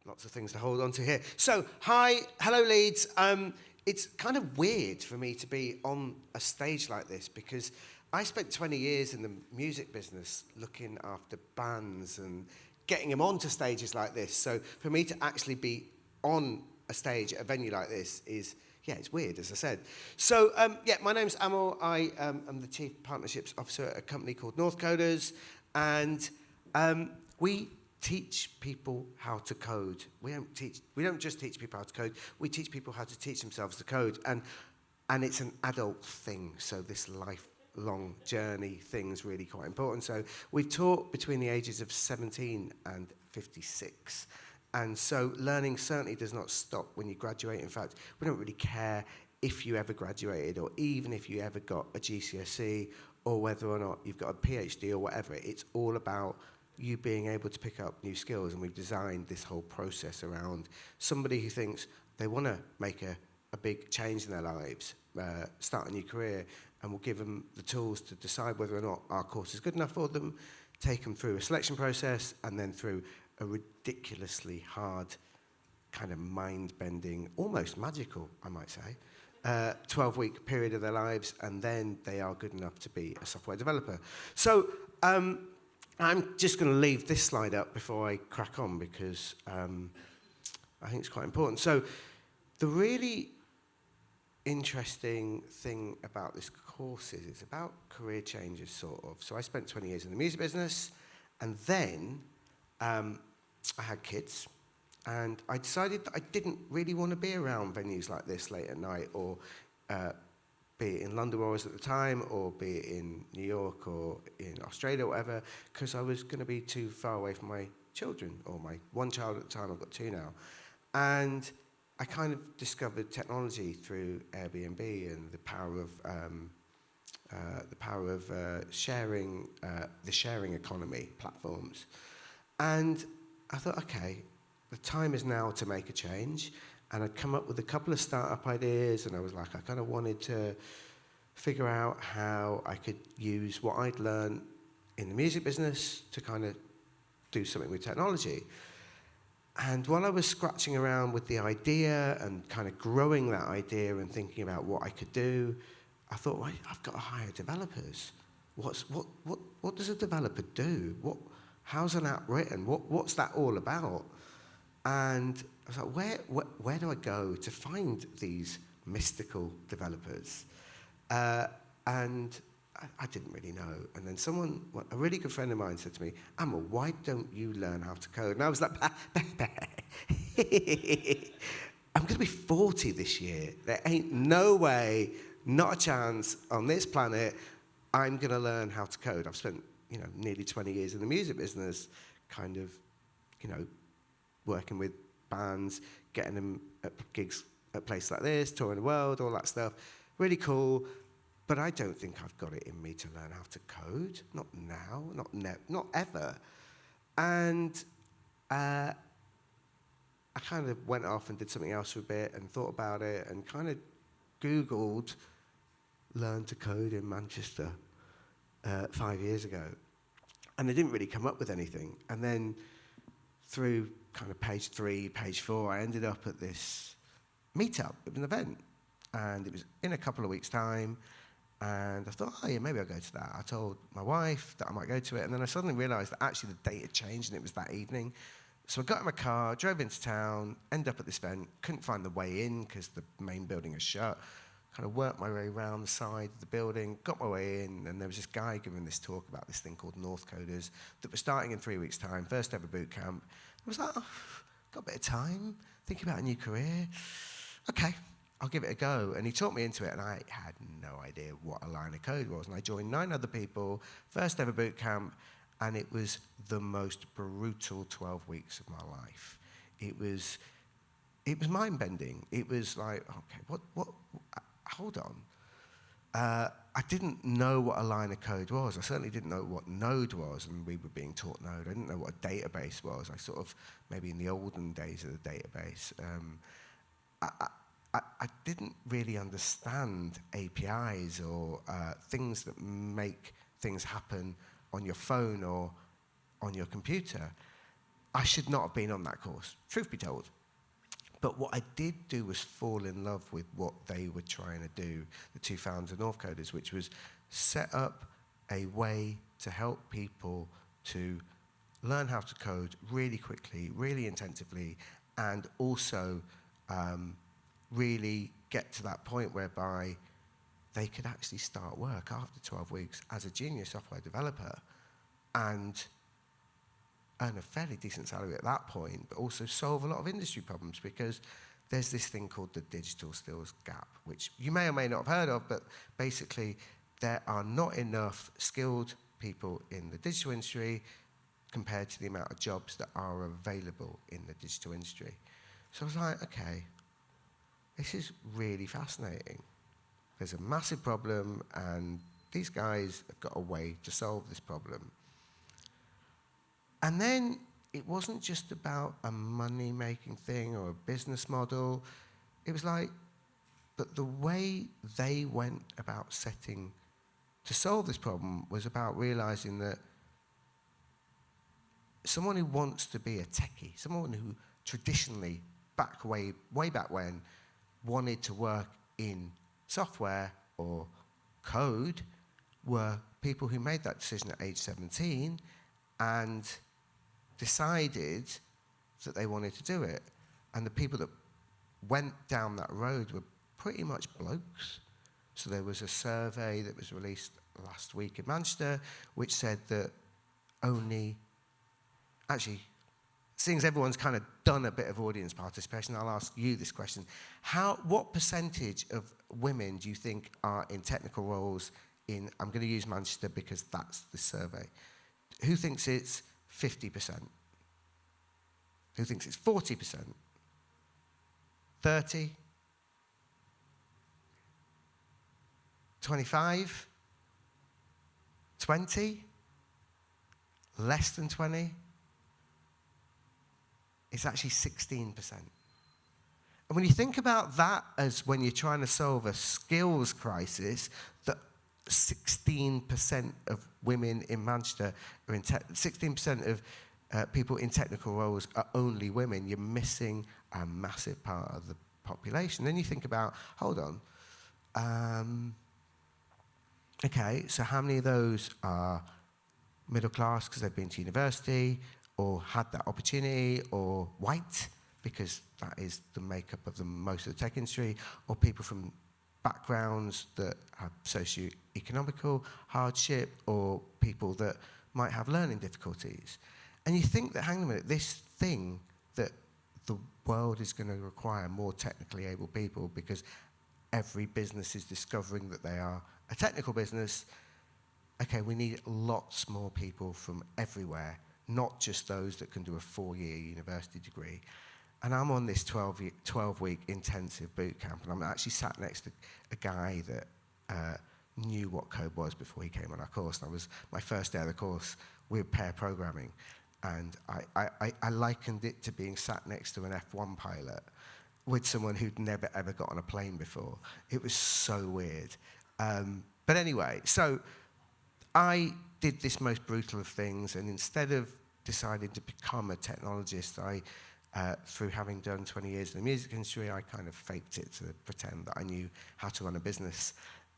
Lots of things to hold on to here. So, hello Leeds. It's kind of weird for me to be on a stage like this because I spent 20 years in the music business looking after bands and getting them onto stages like this. So for me to actually be on a stage at a venue like this is, it's weird, as I said. So, my name's Amul. I am the Chief Partnerships Officer at a company called Northcoders, and we teach people how to code. We don't just teach people how to code, we teach people how to teach themselves to code. And it's an adult thing, so this lifelong journey thing is really quite important. So we've taught between the ages of 17 and 56. And so learning certainly does not stop when you graduate. In fact, we don't really care if you ever graduated or even if you ever got a GCSE or whether or not you've got a PhD or whatever. It's all about you being able to pick up new skills, and we've designed this whole process around somebody who thinks they want to make a big change in their lives, start a new career, and we'll give them the tools to decide whether or not our course is good enough for them, take them through a selection process, and then through a ridiculously hard, kind of mind-bending, almost magical, I might say, 12-week period of their lives, and then they are good enough to be a software developer. So, I'm just going to leave this slide up before I crack on because I think it's quite important. So the really interesting thing about this course is it's about career changes, sort of. So I spent 20 years in the music business, and then I had kids, and I decided that I didn't really want to be around venues like this late at night, or be it in London where I was at the time, or be it in New York or in Australia or whatever, because I was going to be too far away from my children, or my one child at the time. I've got two now. And I kind of discovered technology through Airbnb and the power of sharing, the sharing economy platforms. And I thought, okay, the time is now to make a change. And I'd come up with a couple of startup ideas, and I was like, I kind of wanted to figure out how I could use what I'd learned in the music business to kind of do something with technology. And while I was scratching around with the idea and kind of growing that idea and thinking about what I could do, I thought, well, I've got to hire developers. What does a developer do? How's an app written? What's that all about? And I was like, where do I go to find these mystical developers? And I didn't really know. And then a really good friend of mine said to me, Amul, why don't you learn how to code? And I was like, I'm going to be 40 this year. There ain't no way, not a chance on this planet, I'm going to learn how to code. I've spent, nearly 20 years in the music business, kind of, working with bands, getting them at gigs at places like this, touring the world, all that stuff. Really cool, but I don't think I've got it in me to learn how to code. Not now, not ever. And I kind of went off and did something else for a bit and thought about it and kind of Googled learn to code in Manchester 5 years ago. And I didn't really come up with anything. And then through kind of page 3, page 4, I ended up at this meetup. It was an event, and it was in a couple of weeks' time, and I thought, maybe I'll go to that. I told my wife that I might go to it, and then I suddenly realised that actually the date had changed, and it was that evening. So I got in my car, drove into town, ended up at this event, couldn't find the way in because the main building was shut, kind of worked my way around the side of the building, got my way in, and there was this guy giving this talk about this thing called Northcoders that was starting in 3 weeks' time, first ever boot camp. I was like, got a bit of time, thinking about a new career. Okay, I'll give it a go. And he taught me into it, and I had no idea what a line of code was. And I joined 9 other people, first ever boot camp, and it was the most brutal 12 weeks of my life. It was mind-bending. It was like, okay, what hold on. I didn't know what a line of code was. I certainly didn't know what Node was, and we were being taught Node. I didn't know what a database was. I sort of, maybe in the olden days of the database, I didn't really understand APIs or things that make things happen on your phone or on your computer. I should not have been on that course, truth be told. But what I did do was fall in love with what they were trying to do, the two founders of Northcoders, which was set up a way to help people to learn how to code really quickly, really intensively, and also really get to that point whereby they could actually start work after 12 weeks as a junior software developer and earn a fairly decent salary at that point, but also solve a lot of industry problems, because there's this thing called the digital skills gap, which you may or may not have heard of, but basically there are not enough skilled people in the digital industry compared to the amount of jobs that are available in the digital industry. So I was like, okay, this is really fascinating. There's a massive problem, and these guys have got a way to solve this problem. And then it wasn't just about a money-making thing or a business model. It was like, but the way they went about setting to solve this problem was about realizing that someone who wants to be a techie, someone who traditionally, way back when, wanted to work in software or code, were people who made that decision at age 17 and decided that they wanted to do it. And the people that went down that road were pretty much blokes. So there was a survey that was released last week in Manchester which said that actually, seeing as everyone's kind of done a bit of audience participation, I'll ask you this question. What percentage of women do you think are in technical roles in, I'm going to use Manchester because that's the survey. Who thinks it's 50%? Who thinks it's 40%? 30? 25? 20? Less than 20? It's actually 16%. And when you think about that as when you're trying to solve a skills crisis, that 16% of women in Manchester are 16% of people in technical roles are only women, you're missing a massive part of the population. Then you think about, hold on, okay, so how many of those are middle class because they've been to university or had that opportunity, or white because that is the makeup of most of the tech industry, or people from backgrounds that have socio-economical hardship, or people that might have learning difficulties. And you think that, hang on a minute, this thing that the world is going to require more technically able people because every business is discovering that they are a technical business. Okay, we need lots more people from everywhere, not just those that can do a 4-year university degree. And I'm on this 12-week intensive boot camp, and I'm actually sat next to a guy that knew what code was before he came on our course. And my first day of the course, we were pair programming, and I likened it to being sat next to an F1 pilot with someone who'd never, ever got on a plane before. It was so weird. But anyway, so I did this most brutal of things, and instead of deciding to become a technologist, through having done 20 years in the music industry, I kind of faked it to pretend that I knew how to run a business,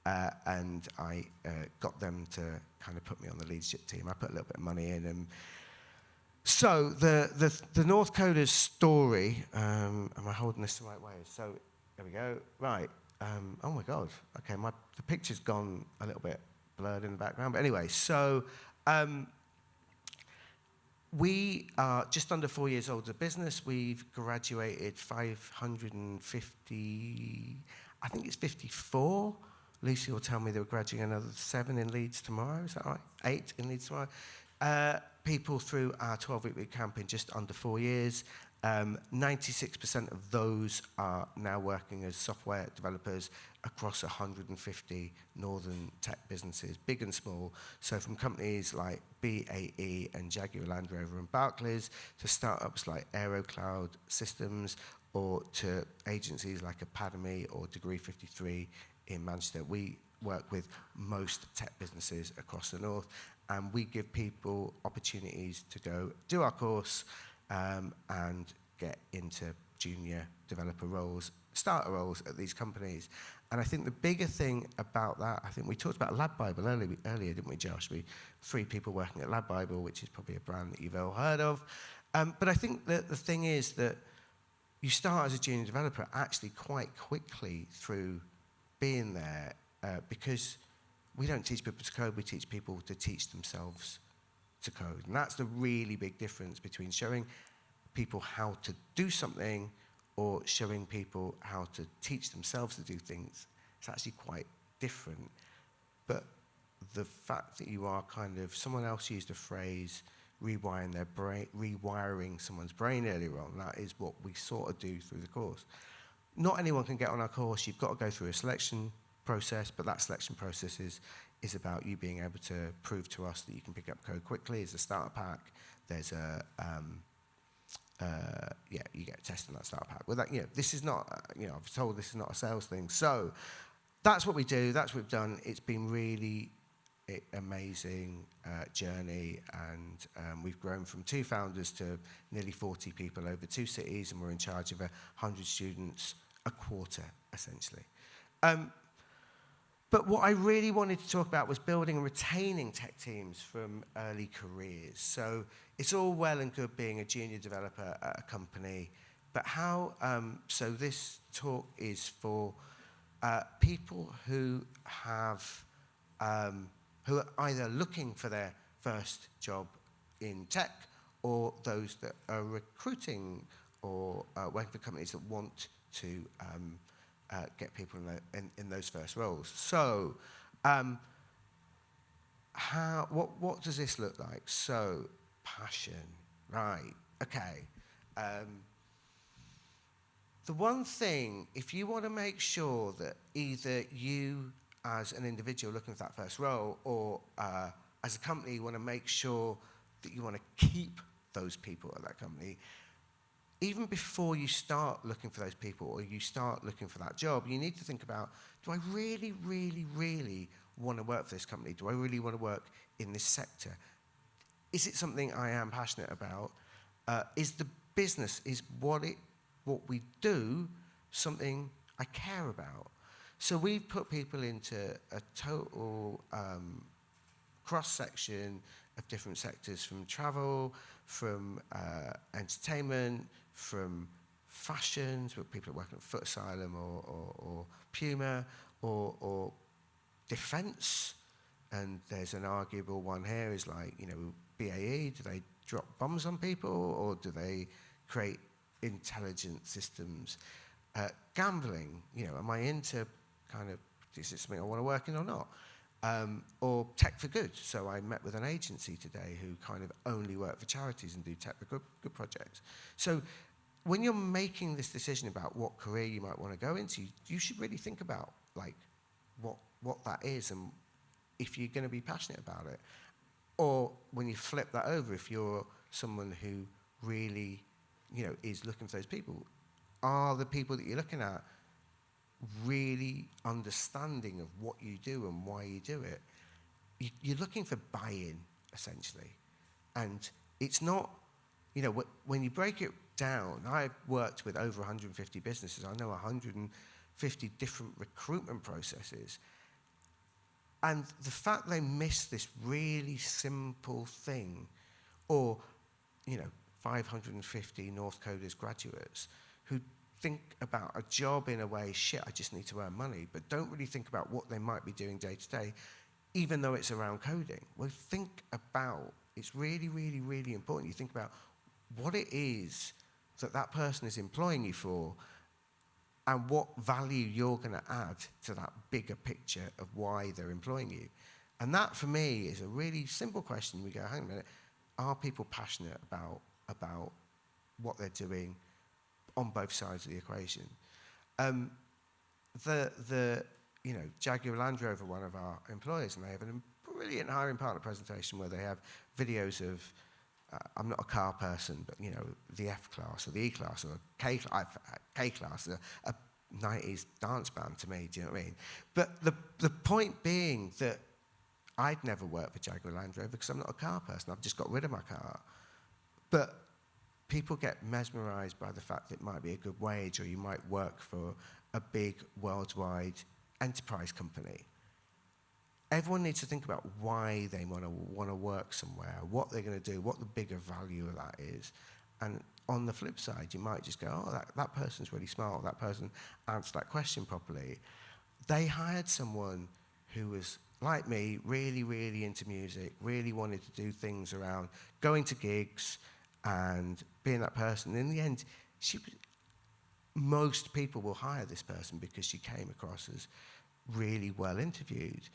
and I got them to kind of put me on the leadership team. I put a little bit of money in, and so the Northcoders story, am I holding this the right way? So there we go. Right. Oh my God. Okay, the picture's gone a little bit blurred in the background. But anyway, so we are just under 4 years old as a business. We've graduated 550, I think it's 54. Lucy will tell me they're graduating another 7 in Leeds tomorrow. Is that right? 8 in Leeds tomorrow. People through our 12-week boot camp in just under 4 years. 96% of those are now working as software developers across 150 northern tech businesses, big and small. So from companies like BAE and Jaguar Land Rover and Barclays, to startups like AeroCloud Systems, or to agencies like Academy or Degree 53 in Manchester. We work with most tech businesses across the north, and we give people opportunities to go do our course and get into junior developer roles, starter roles at these companies. And I think the bigger thing about that, I think we talked about Lab Bible earlier, didn't we, Josh? 3 people working at Lab Bible, which is probably a brand that you've all heard of. But I think that the thing is that you start as a junior developer actually quite quickly through being there, because we don't teach people to code, we teach people to teach themselves to code. And that's the really big difference between showing people how to do something or showing people how to teach themselves to do things. It's actually quite different. But the fact that you are kind of, someone else used a phrase, rewiring someone's brain earlier on, that is what we sort of do through the course. Not anyone can get on our course. You've got to go through a selection process, but that selection process is about you being able to prove to us that you can pick up code quickly. There's a starter pack. There's a you get a test in that starter pack. Well, that, this is not, I've told this is not a sales thing. So that's what we do. That's what we've done. It's been really amazing journey, and we've grown from 2 founders to nearly 40 people over 2 cities, and we're in charge of 100 students a quarter, essentially. But what I really wanted to talk about was building and retaining tech teams from early careers. So it's all well and good being a junior developer at a company, but how, so this talk is for people who have, who are either looking for their first job in tech, or those that are recruiting or working for companies that want to get people in those first roles. So, what does this look like? So, passion, right? Okay. The one thing, if you want to make sure that either you as an individual looking for that first role, or as a company, you want to make sure that you want to keep those people at that company, even before you start looking for those people or you start looking for that job, you need to think about, do I really, really, really want to work for this company? Do I really want to work in this sector? Is it something I am passionate about? Is the business, is what we do something I care about? So we've put people into a total cross-section of different sectors, from travel, from entertainment, from fashions, where people are working at Foot Asylum or Puma, or defence. And there's an arguable one here, is like, BAE, do they drop bombs on people, or do they create intelligent systems? Gambling, am I into kind of, is this something I want to work in or not? Or tech for good. So I met with an agency today who kind of only work for charities and do tech for good projects. So when you're making this decision about what career you might want to go into, you should really think about like what that is, and if you're going to be passionate about it. Or when you flip that over, if you're someone who really, is looking for those people, are the people that you're looking at really understanding of what you do and why you do it? You're looking for buy-in, essentially. And it's not, when you break it down, I've worked with over 150 businesses. I know 150 different recruitment processes. And the fact they miss this really simple thing, or, 550 Northcoders graduates who think about a job in a way, I just need to earn money, but don't really think about what they might be doing day to day, even though it's around coding. Well, think about, it's really, really, really important. You think about what it is that person is employing you for, and what value you're going to add to that bigger picture of why they're employing you. And that, for me, is a really simple question. We go, hang on a minute, are people passionate about what they're doing on both sides of the equation? Jaguar Land Rover, one of our employers, and they have a brilliant hiring partner presentation where they have videos of, I'm not a car person, but the F-Class or the E-Class or K-Class, a 90s dance band to me, do you know what I mean? But the point being that I'd never work for Jaguar Land Rover because I'm not a car person. I've just got rid of my car. But people get mesmerised by the fact that it might be a good wage, or you might work for a big worldwide enterprise company. Everyone needs to think about why they want to work somewhere, what they're going to do, what the bigger value of that is. And on the flip side, you might just go, oh, that person's really smart, that person answered that question properly. They hired someone who was, like me, really, really into music, really wanted to do things around going to gigs and being that person. In the end, most people will hire this person because she came across as really well interviewed.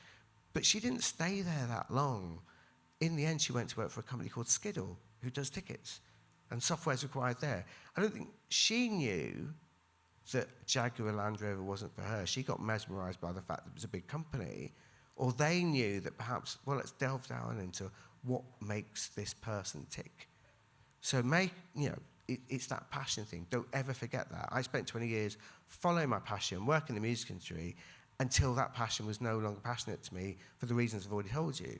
But she didn't stay there that long. In the end, she went to work for a company called Skiddle, who does tickets, and software's required there. I don't think she knew that Jaguar Land Rover wasn't for her. She got mesmerised by the fact that it was a big company, or they knew that perhaps, well, let's delve down into what makes this person tick. So it's that passion thing. Don't ever forget that. I spent 20 years following my passion, working in the music industry, until that passion was no longer passionate to me for the reasons I've already told you.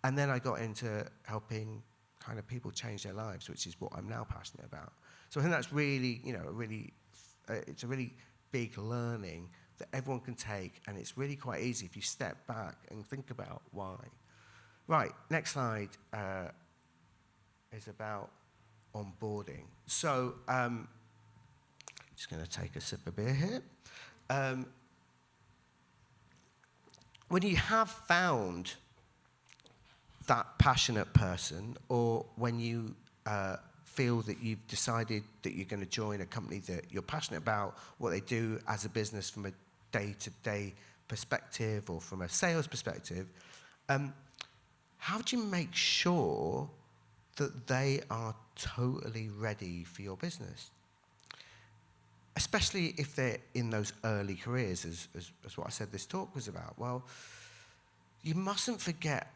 And then I got into helping kind of people change their lives, which is what I'm now passionate about. So I think that's really, it's a really big learning that everyone can take, and it's really quite easy if you step back and think about why. Right, next slide is about onboarding. So, just going to take a sip of beer here. When you have found that passionate person, or when you feel that you've decided that you're going to join a company that you're passionate about, what they do as a business from a day-to-day perspective or from a sales perspective, how do you make sure that they are totally ready for your business? Especially if they're in those early careers, as what I said this talk was about. Well, you mustn't forget,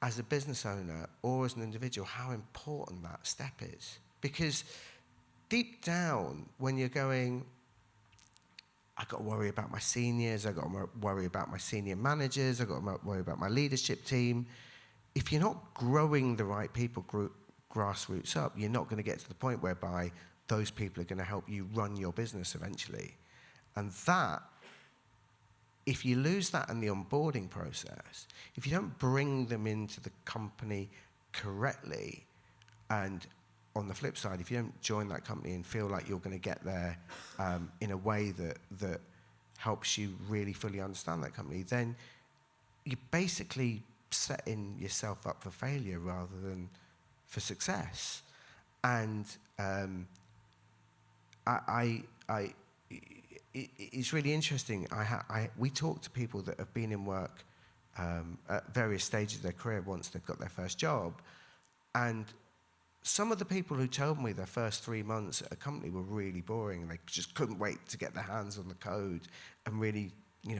as a business owner or as an individual, how important that step is. Because deep down, when you're going, I've got to worry about my seniors, I've got to worry about my senior managers, I've got to worry about my leadership team. If you're not growing the right people grassroots up, you're not going to get to the point whereby those people are going to help you run your business eventually. And that, if you lose that in the onboarding process, if you don't bring them into the company correctly, and on the flip side, if you don't join that company and feel like you're going to get there in a way that helps you really fully understand that company, then you're basically setting yourself up for failure rather than for success. And it's really interesting. We talk to people that have been in work at various stages of their career once they've got their first job, and some of the people who told me their first 3 months at a company were really boring, and they just couldn't wait to get their hands on the code and really,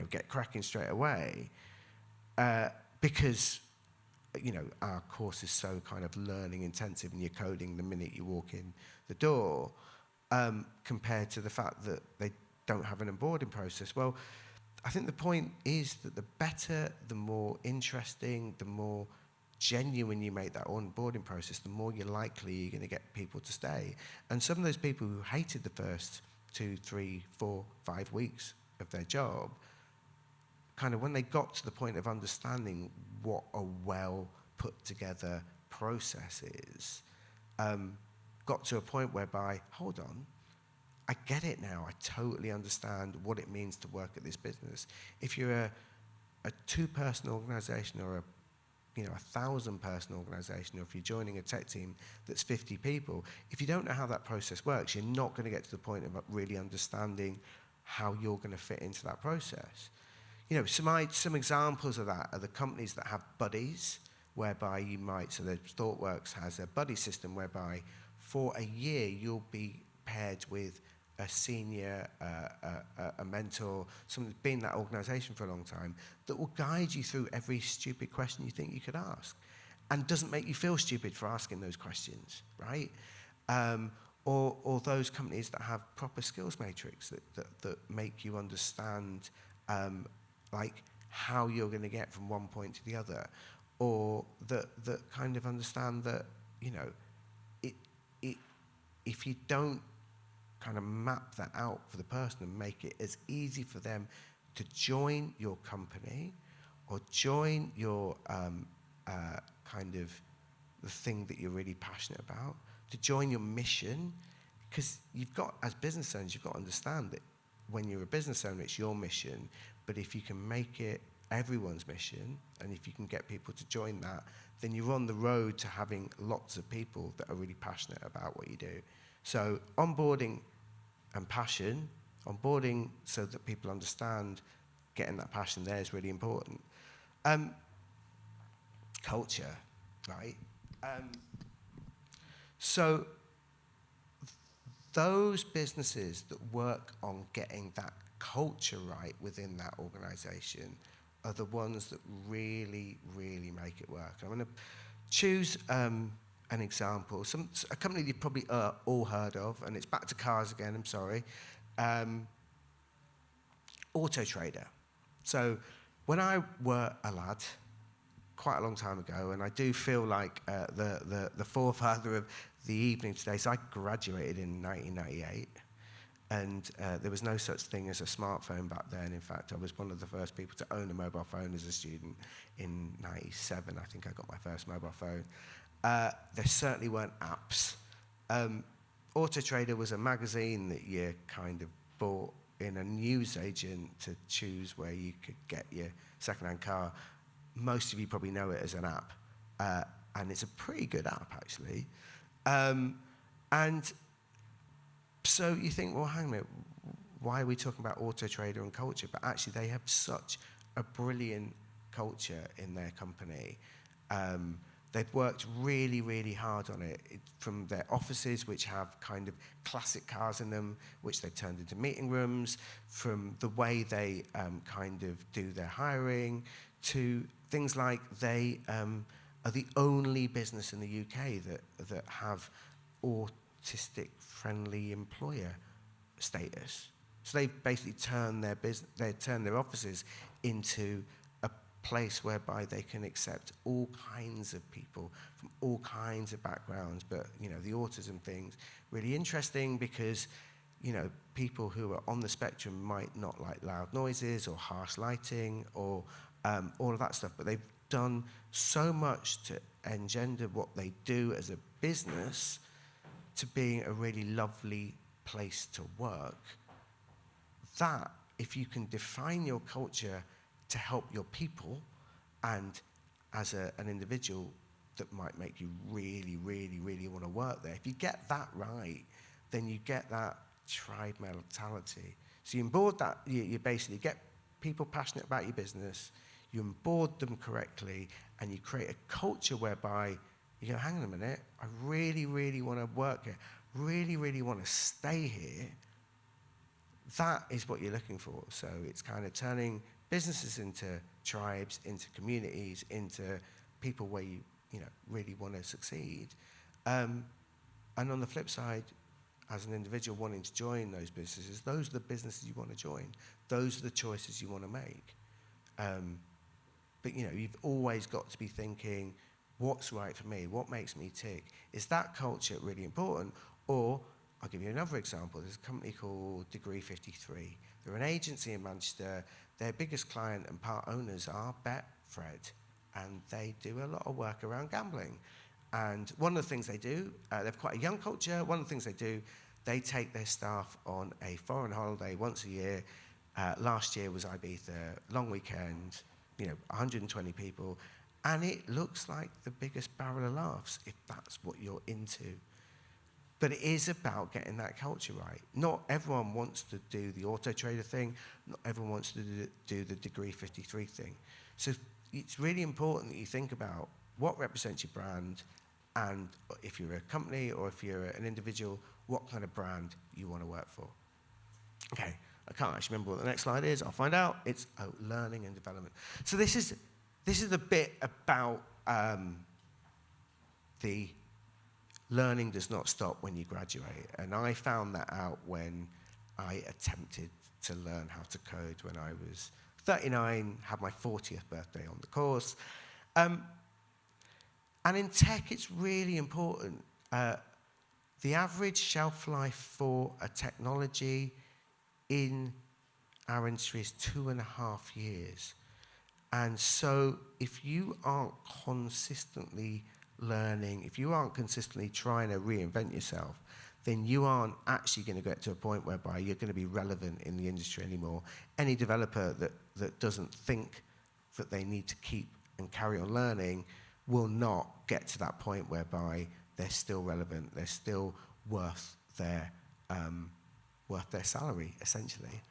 get cracking straight away, because our course is so kind of learning intensive, and you're coding the minute you walk in the door, compared to the fact that they don't have an onboarding process. Well, I think the point is that the better, the more interesting, the more genuine you make that onboarding process, the more you're likely you're going to get people to stay. And some of those people who hated the first 2, 3, 4, 5 weeks of their job, kind of when they got to the point of understanding what a well put together process is, got to a point whereby, hold on, I get it now. I totally understand what it means to work at this business. If you're a 2-person organization or a 1,000-person organization, or if you're joining a tech team that's 50 people, if you don't know how that process works, you're not going to get to the point of really understanding how you're going to fit into that process. Some examples of that are the companies that have buddies, whereby so the ThoughtWorks has a buddy system whereby for a year you'll be paired with a senior, a mentor, someone who's been in that organization for a long time, that will guide you through every stupid question you think you could ask, and doesn't make you feel stupid for asking those questions, right? Or those companies that have proper skills matrix that make you understand like how you're going to get from one point to the other, or that kind of understand that if you don't kind of map that out for the person and make it as easy for them to join your company or join your kind of the thing that you're really passionate about, to join your mission, because you've got, as business owners, you've got to understand that when you're a business owner, it's your mission, but if you can make it everyone's mission, and if you can get people to join that, then you're on the road to having lots of people that are really passionate about what you do. So onboarding and passion, onboarding so that people understand getting that passion there is really important. Culture, right? So those businesses that work on getting that culture right within that organization are the ones that really, really make it work. I'm going to choose an example. A company you've probably all heard of, and it's back to cars again, I'm sorry. Auto Trader. So when I were a lad, quite a long time ago, and I do feel like the forefather of the evening today. So I graduated in 1998, and there was no such thing as a smartphone back then. In fact, I was one of the first people to own a mobile phone as a student. In 97, I think I got my first mobile phone. There certainly weren't apps. Auto Trader was a magazine that you kind of bought in a newsagent to choose where you could get your second-hand car. Most of you probably know it as an app, and it's a pretty good app, actually. And so you think, well, hang on a minute, why are we talking about Auto Trader and culture? But actually, they have such a brilliant culture in their company. They've worked really, really hard on it, from their offices, which have kind of classic cars in them, which they've turned into meeting rooms, from the way they kind of do their hiring, to things like they are the only business in the UK that have autistic-friendly employer status. So they've basically turned their offices into a place whereby they can accept all kinds of people from all kinds of backgrounds. But the autism thing's really interesting because people who are on the spectrum might not like loud noises or harsh lighting or all of that stuff, but they've done so much to engender what they do as a business to being a really lovely place to work, that if you can define your culture to help your people, and as an individual, that might make you really, really, really want to work there. If you get that right, then you get that tribe mentality. So you onboard that, you basically get people passionate about your business, you onboard them correctly, and you create a culture whereby you go, hang on a minute, I really, really want to work here, really, really want to stay here. That is what you're looking for. So it's kind of turning businesses into tribes, into communities, into people where you really want to succeed. And on the flip side, as an individual wanting to join those businesses, those are the businesses you want to join. Those are the choices you want to make. But you've always got to be thinking, what's right for me? What makes me tick? Is that culture really important? Or, I'll give you another example. There's a company called Degree 53. They're an agency in Manchester. Their biggest client and part owners are Betfred, and they do a lot of work around gambling. And one of the things they do, they have quite a young culture. One of the things they do, they take their staff on a foreign holiday once a year. Last year was Ibiza, long weekend, 120 people. And it looks like the biggest barrel of laughs, if that's what you're into. But it is about getting that culture right. Not everyone wants to do the Auto Trader thing. Not everyone wants to do the Degree 53 thing. So it's really important that you think about what represents your brand, and if you're a company or if you're an individual, what kind of brand you want to work for. Okay, I can't actually remember what the next slide is. I'll find out. It's learning and development. So this is the bit about the learning does not stop when you graduate. And I found that out when I attempted to learn how to code when I was 39, had my 40th birthday on the course. And in tech, it's really important. The average shelf life for a technology in our industry is 2.5 years. And so if you aren't consistently learning, if you aren't consistently trying to reinvent yourself, then you aren't actually going to get to a point whereby you're going to be relevant in the industry anymore. Any developer that doesn't think that they need to keep and carry on learning will not get to that point whereby they're still relevant, they're still worth their salary, essentially.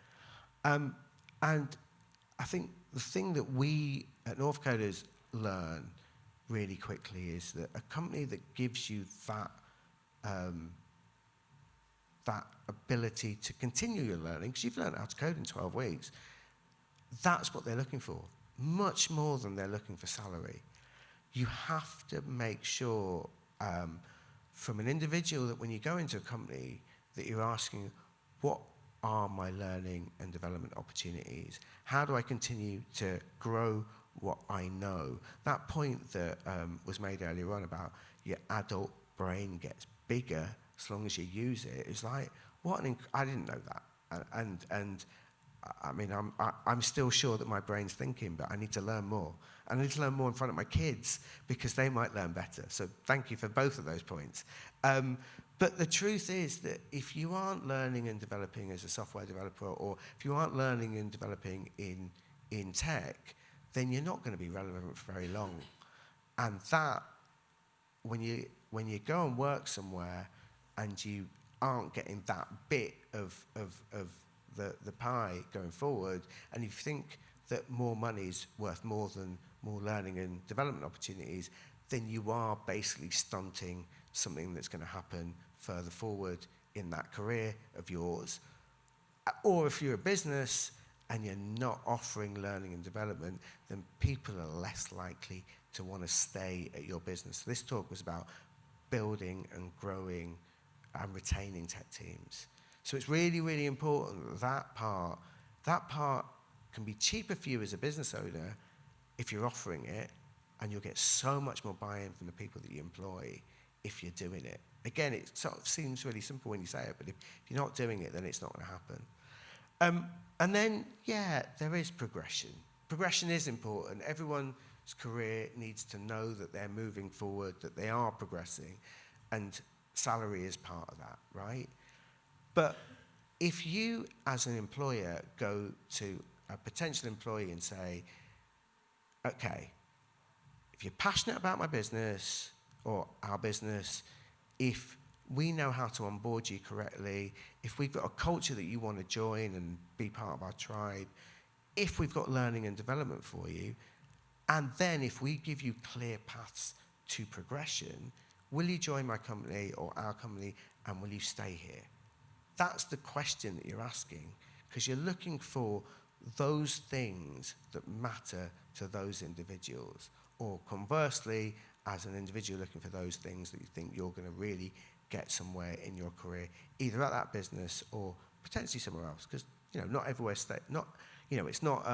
And I think the thing that we at Northcoders learn really quickly is that a company that gives you that that ability to continue your learning, because you've learned how to code in 12 weeks, that's what they're looking for, much more than they're looking for salary. You have to make sure from an individual that when you go into a company that you're asking, what are my learning and development opportunities? How do I continue to grow what I know? That point that was made earlier on about your adult brain gets bigger as long as you use it, it's like, I didn't know that. And I mean, I'm still sure that my brain's thinking, but I need to learn more. I need to learn more in front of my kids because they might learn better. So thank you for both of those points. But the truth is that if you aren't learning and developing as a software developer, or if you aren't learning and developing in tech, then you're not going to be relevant for very long. And that, when you go and work somewhere and you aren't getting that bit of the pie going forward, and you think that more money is worth more than more learning and development opportunities, then you are basically stunting something that's going to happen further forward in that career of yours. Or if you're a business and you're not offering learning and development, then people are less likely to want to stay at your business. This talk was about building and growing and retaining tech teams. So it's really, really important that part can be cheaper for you as a business owner if you're offering it, and you'll get so much more buy-in from the people that you employ if you're doing it. Again, it sort of seems really simple when you say it, but if you're not doing it, then it's not going to happen. And then, yeah, there is progression. Progression is important. Everyone's career needs to know that they're moving forward, that they are progressing, and salary is part of that, right? But if you, as an employer, go to a potential employee and say, okay, if you're passionate about my business or our business, if we know how to onboard you correctly, if we've got a culture that you want to join and be part of our tribe, if we've got learning and development for you, and then if we give you clear paths to progression, will you join my company or our company, and will you stay here? That's the question that you're asking, because you're looking for those things that matter to those individuals, or conversely, as an individual looking for those things that you think you're going to really get somewhere in your career, either at that business or potentially somewhere else. Because not everywhere it's not.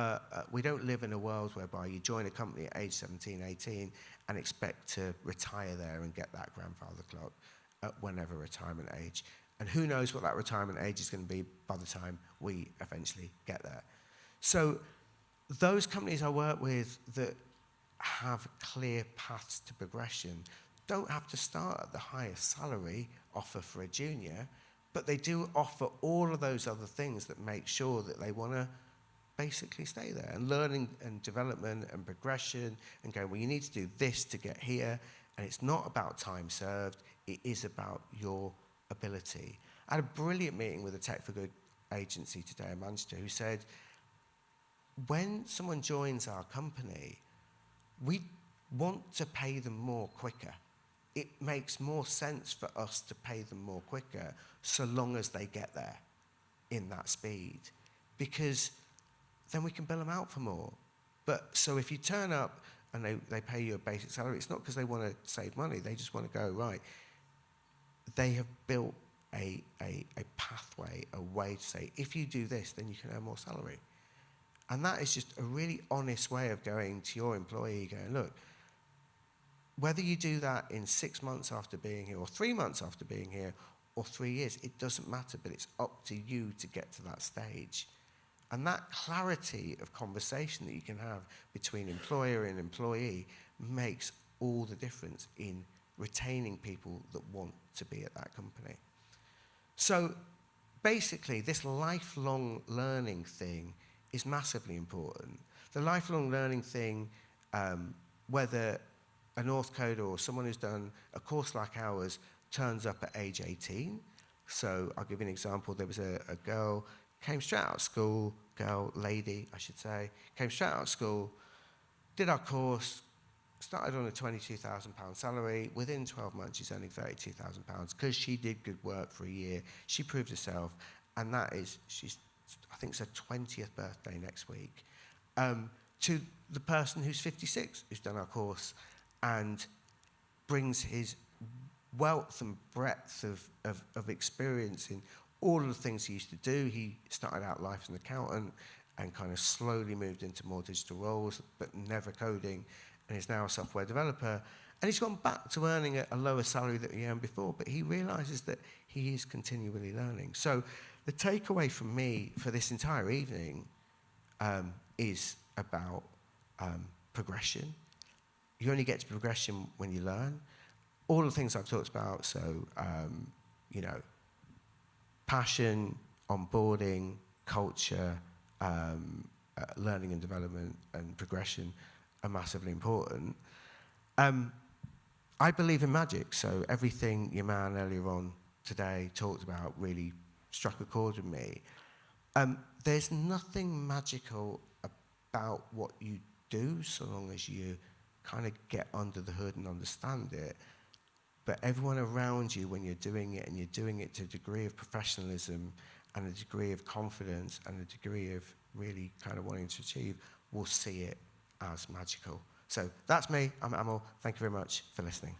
We don't live in a world whereby you join a company at age 17, 18, and expect to retire there and get that grandfather clock at whenever retirement age. And who knows what that retirement age is going to be by the time we eventually get there. So those companies I work with that have clear paths to progression don't have to start at the highest salary offer for a junior, but they do offer all of those other things that make sure that they want to basically stay there. And learning and development and progression, and going, well, you need to do this to get here. And it's not about time served, it is about your ability. I had a brilliant meeting with a Tech for Good agency today in Manchester who said, when someone joins our company, we want to pay them more quicker. It makes more sense for us to pay them more quicker so long as they get there in that speed, because then we can bill them out for more. But so if you turn up and they pay you a basic salary, it's not because they want to save money, they just want to go, right, they have built a pathway, a way to say, if you do this, then you can earn more salary. And that is just a really honest way of going to your employee, going, look, whether you do that in 6 months after being here, or 3 months after being here, or 3 years, it doesn't matter, but it's up to you to get to that stage. And that clarity of conversation that you can have between employer and employee makes all the difference in retaining people that want to be at that company. So basically, this lifelong learning thing is massively important. The lifelong learning thing, whether a Northcoder or someone who's done a course like ours turns up at age 18. So I'll give you an example. There was a girl, came straight out of school, lady, I should say, came straight out of school, did our course, started on a £22,000 salary. Within 12 months, she's earning £32,000 because she did good work for a year. She proved herself, and that is, I think it's her 20th birthday next week. To the person who's 56, who's done our course, and brings his wealth and breadth of experience in all of the things he used to do. He started out life as an accountant and kind of slowly moved into more digital roles, but never coding, and is now a software developer. And he's gone back to earning a lower salary that he earned before, but he realizes that he is continually learning. So the takeaway from me for this entire evening is about progression. You only get to progression when you learn. All the things I've talked about, so, passion, onboarding, culture, learning and development, and progression are massively important. I believe in magic, so everything your man earlier on today talked about really struck a chord with me. There's nothing magical about what you do so long as you kind of get under the hood and understand it. But everyone around you, when you're doing it, and you're doing it to a degree of professionalism and a degree of confidence and a degree of really kind of wanting to achieve, will see it as magical. So that's me. I'm Amul. Thank you very much for listening.